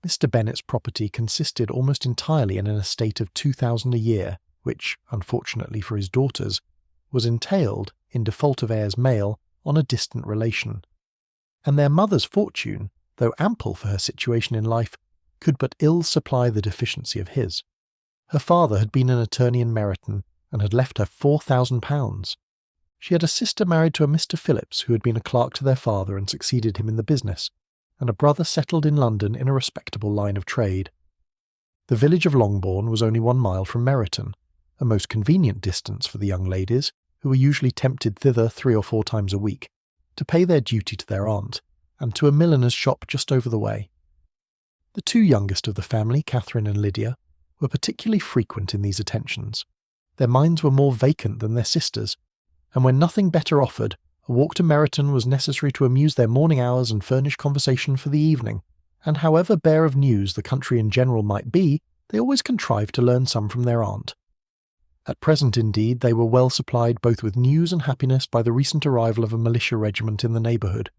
Mr. Bennet's property consisted almost entirely in an estate of £2,000 a year, which, unfortunately for his daughters, was entailed, in default of heirs male, on a distant relation. And their mother's fortune, though ample for her situation in life, could but ill supply the deficiency of his. Her father had been an attorney in Meryton, and had left her £4,000. She had a sister married to a Mr. Phillips, who had been a clerk to their father and succeeded him in the business, and a brother settled in London in a respectable line of trade. The village of Longbourn was only 1 mile from Meryton, a most convenient distance for the young ladies, who were usually tempted thither 3 or 4 times a week, to pay their duty to their aunt, and to a milliner's shop just over the way. The 2 youngest of the family, Catherine and Lydia, were particularly frequent in these attentions. Their minds were more vacant than their sisters', and when nothing better offered, a walk to Meryton was necessary to amuse their morning hours and furnish conversation for the evening, and however bare of news the country in general might be, they always contrived to learn some from their aunt. At present, indeed, they were well supplied both with news and happiness by the recent arrival of a militia regiment in the neighbourhood.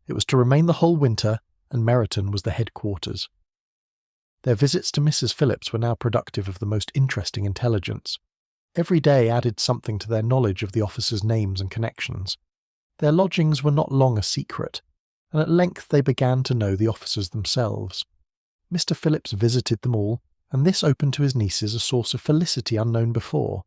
It was to remain the whole winter, and Meryton was the headquarters. Their visits to Mrs. Phillips were now productive of the most interesting intelligence. Every day added something to their knowledge of the officers' names and connections. Their lodgings were not long a secret, and at length they began to know the officers themselves. Mr. Phillips visited them all, and this opened to his nieces a source of felicity unknown before.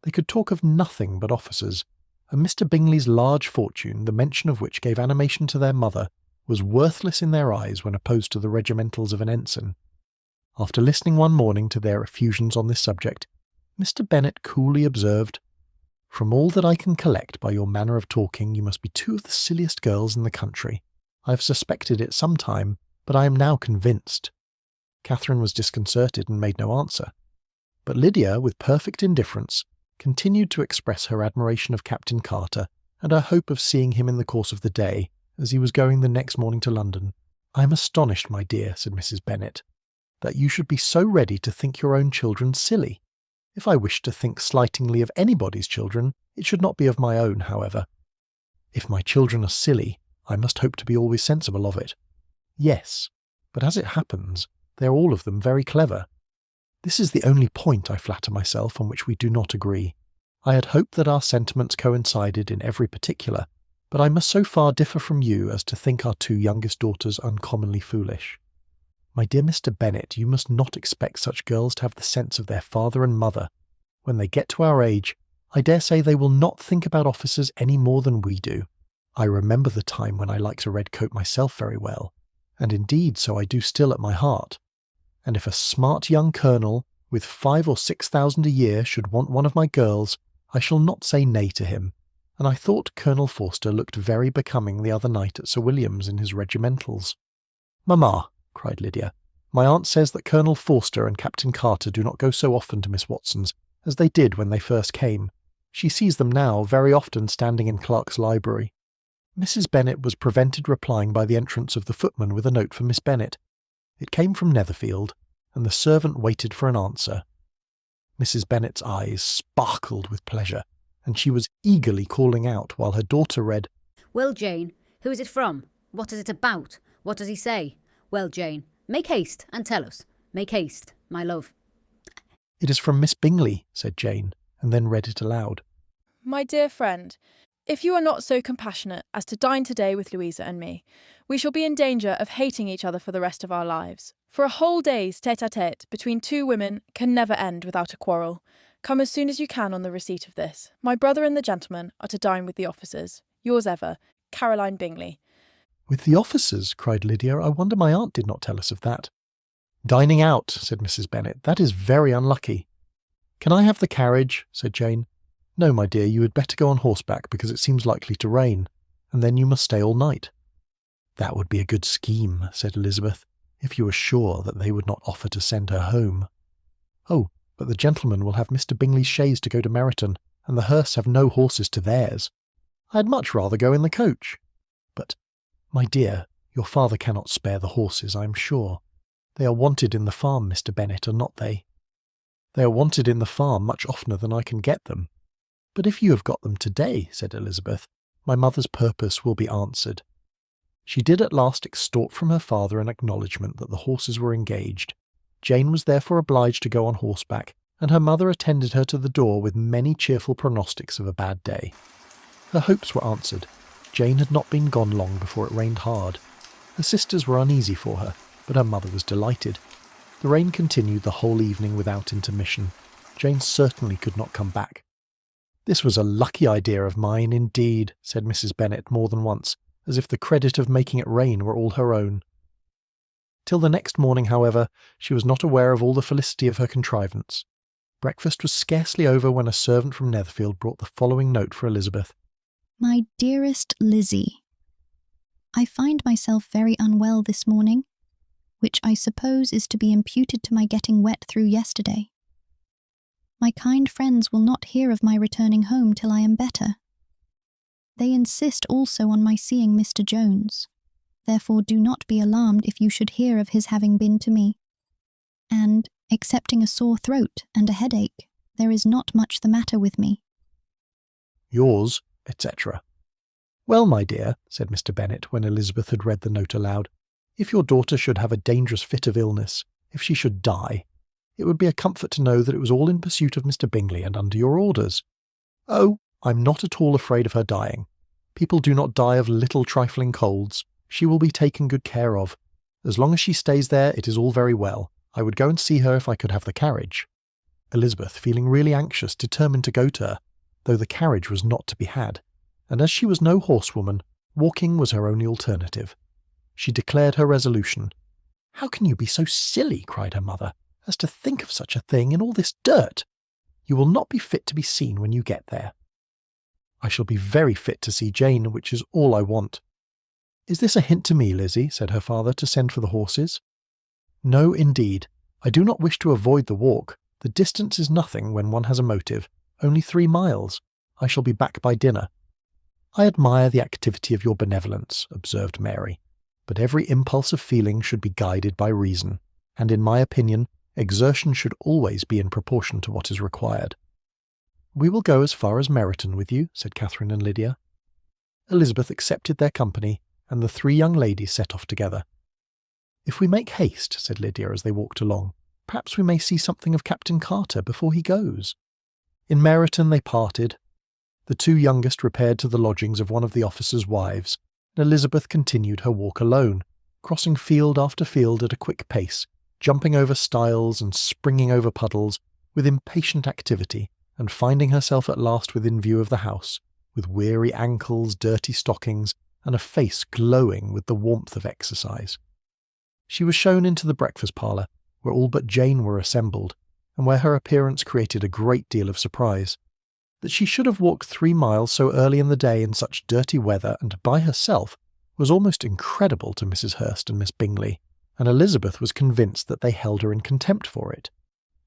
They could talk of nothing but officers, and Mr. Bingley's large fortune, the mention of which gave animation to their mother, was worthless in their eyes when opposed to the regimentals of an ensign. After listening one morning to their effusions on this subject, Mr. Bennet coolly observed, "From all that I can collect by your manner of talking, you must be 2 of the silliest girls in the country. I have suspected it some time, but I am now convinced." Catherine was disconcerted and made no answer. But Lydia, with perfect indifference, continued to express her admiration of Captain Carter and her hope of seeing him in the course of the day, as he was going the next morning to London. "I am astonished, my dear," said Mrs. Bennet, "that you should be so ready to think your own children silly. If I wished to think slightingly of anybody's children, it should not be of my own, however. If my children are silly, I must hope to be always sensible of it. Yes, but as it happens, they are all of them very clever. This is the only point, I flatter myself, on which we do not agree. I had hoped that our sentiments coincided in every particular, but I must so far differ from you as to think our 2 youngest daughters uncommonly foolish. My dear Mr. Bennet, you must not expect such girls to have the sense of their father and mother. When they get to our age, I dare say they will not think about officers any more than we do. I remember the time when I liked a red coat myself very well, and indeed so I do still at my heart. And if a smart young colonel, with 5,000 or 6,000 a year, should want one of my girls, I shall not say nay to him, and I thought Colonel Forster looked very becoming the other night at Sir William's in his regimentals." "Mamma," cried Lydia, "my aunt says that Colonel Forster and Captain Carter do not go so often to Miss Watson's as they did when they first came. She sees them now very often standing in Clark's library." Mrs. Bennet was prevented replying by the entrance of the footman with a note for Miss Bennet. It came from Netherfield, and the servant waited for an answer. Mrs. Bennet's eyes sparkled with pleasure, and she was eagerly calling out while her daughter read, "Well, Jane, who is it from? What is it about? What does he say? Well, Jane, make haste and tell us. Make haste, my love." "It is from Miss Bingley," said Jane, and then read it aloud. "My dear friend, if you are not so compassionate as to dine today with Louisa and me, we shall be in danger of hating each other for the rest of our lives. For a whole day's tête-à-tête between 2 women can never end without a quarrel. Come as soon as you can on the receipt of this. My brother and the gentleman are to dine with the officers. Yours ever, Caroline Bingley." "With the officers?" cried Lydia. "I wonder my aunt did not tell us of that." "Dining out," said Mrs. Bennet. "That is very unlucky." "Can I have the carriage?" said Jane. "No, my dear, you had better go on horseback because it seems likely to rain, and then you must stay all night." "That would be a good scheme," said Elizabeth, "if you were sure that they would not offer to send her home." "Oh, but the gentlemen will have Mr. Bingley's chaise to go to Meryton, and the Hursts have no horses to theirs. I'd much rather go in the coach." "But, my dear, your father cannot spare the horses, I am sure. They are wanted in the farm, Mr. Bennet, are not they?" "They are wanted in the farm much oftener than I can get them." "But if you have got them today," said Elizabeth, "my mother's purpose will be answered." She did at last extort from her father an acknowledgment that the horses were engaged. Jane was therefore obliged to go on horseback, and her mother attended her to the door with many cheerful prognostics of a bad day. Her hopes were answered. Jane had not been gone long before it rained hard. Her sisters were uneasy for her, but her mother was delighted. The rain continued the whole evening without intermission. Jane certainly could not come back. "This was a lucky idea of mine, indeed," said Mrs. Bennet more than once, as if the credit of making it rain were all her own. Till the next morning, however, she was not aware of all the felicity of her contrivance. Breakfast was scarcely over when a servant from Netherfield brought the following note for Elizabeth. My dearest Lizzie, I find myself very unwell this morning, which I suppose is to be imputed to my getting wet through yesterday. My kind friends will not hear of my returning home till I am better. They insist also on my seeing Mr. Jones. Therefore do not be alarmed if you should hear of his having been to me. And, excepting a sore throat and a headache, there is not much the matter with me. Yours, etc. "Well, my dear," said Mr. Bennet, when Elizabeth had read the note aloud, "if your daughter should have a dangerous fit of illness, if she should die, it would be a comfort to know that it was all in pursuit of Mr. Bingley and under your orders. Oh, I'm not at all afraid of her dying. People do not die of little trifling colds. She will be taken good care of. As long as she stays there, it is all very well. I would go and see her if I could have the carriage." Elizabeth, feeling really anxious, determined to go to her, though the carriage was not to be had, and as she was no horsewoman, walking was her only alternative. She declared her resolution. "How can you be so silly," cried her mother, "as to think of such a thing in all this dirt? You will not be fit to be seen when you get there." "I shall be very fit to see Jane, which is all I want." "Is this a hint to me, Lizzie," said her father, "to send for the horses?" "No, indeed. I do not wish to avoid the walk. The distance is nothing when one has a motive. Only 3 miles. I shall be back by dinner." "I admire the activity of your benevolence," observed Mary, "but every impulse of feeling should be guided by reason, and in my opinion, exertion should always be in proportion to what is required." "We will go as far as Meryton with you," said Catherine and Lydia. Elizabeth accepted their company, and the 3 young ladies set off together. "If we make haste," said Lydia as they walked along, "perhaps we may see something of Captain Carter before he goes." In Meryton they parted. The 2 youngest repaired to the lodgings of one of the officers' wives, and Elizabeth continued her walk alone, crossing field after field at a quick pace, jumping over stiles and springing over puddles with impatient activity, and finding herself at last within view of the house, with weary ankles, dirty stockings, and a face glowing with the warmth of exercise. She was shown into the breakfast parlour, where all but Jane were assembled, and where her appearance created a great deal of surprise. That she should have walked 3 miles so early in the day in such dirty weather and by herself was almost incredible to Mrs. Hurst and Miss Bingley, and Elizabeth was convinced that they held her in contempt for it.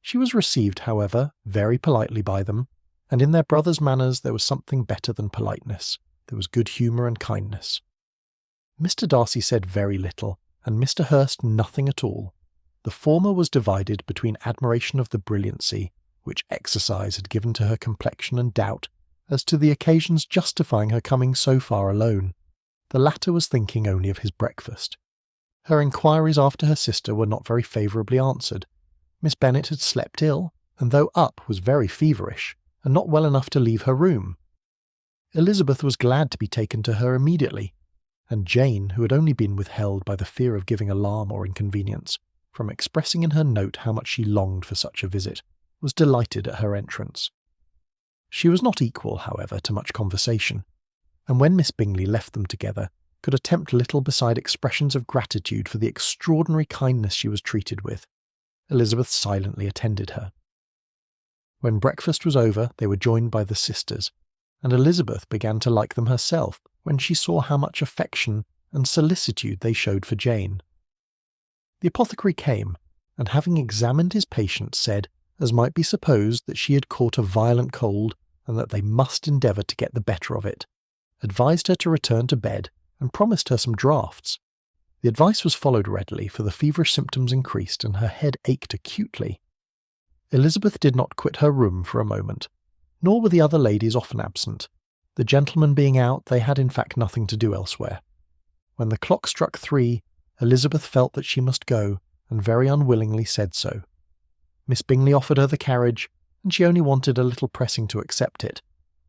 She was received, however, very politely by them, and in their brother's manners there was something better than politeness. There was good humour and kindness. Mr. Darcy said very little, and Mr. Hurst nothing at all. The former was divided between admiration of the brilliancy which exercise had given to her complexion and doubt as to the occasions justifying her coming so far alone. The latter was thinking only of his breakfast. Her inquiries after her sister were not very favourably answered. Miss Bennet had slept ill, and though up was very feverish, and not well enough to leave her room. Elizabeth was glad to be taken to her immediately, and Jane, who had only been withheld by the fear of giving alarm or inconvenience, from expressing in her note how much she longed for such a visit, was delighted at her entrance. She was not equal, however, to much conversation, and when Miss Bingley left them together, could attempt little beside expressions of gratitude for the extraordinary kindness she was treated with. Elizabeth silently attended her. When breakfast was over, they were joined by the sisters, and Elizabeth began to like them herself when she saw how much affection and solicitude they showed for Jane. The apothecary came, and having examined his patient, said, as might be supposed, that she had caught a violent cold, and that they must endeavour to get the better of it, advised her to return to bed, and promised her some draughts. The advice was followed readily, for the feverish symptoms increased, and her head ached acutely. Elizabeth did not quit her room for a moment, nor were the other ladies often absent. The gentlemen being out, they had in fact nothing to do elsewhere. When the clock struck 3, Elizabeth felt that she must go, and very unwillingly said so. Miss Bingley offered her the carriage, and she only wanted a little pressing to accept it,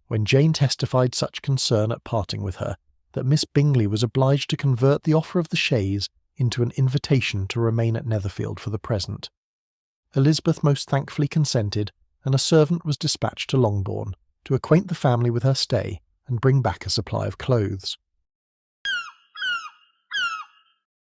when Jane testified such concern at parting with her that Miss Bingley was obliged to convert the offer of the chaise into an invitation to remain at Netherfield for the present. Elizabeth most thankfully consented, and a servant was dispatched to Longbourn to acquaint the family with her stay and bring back a supply of clothes.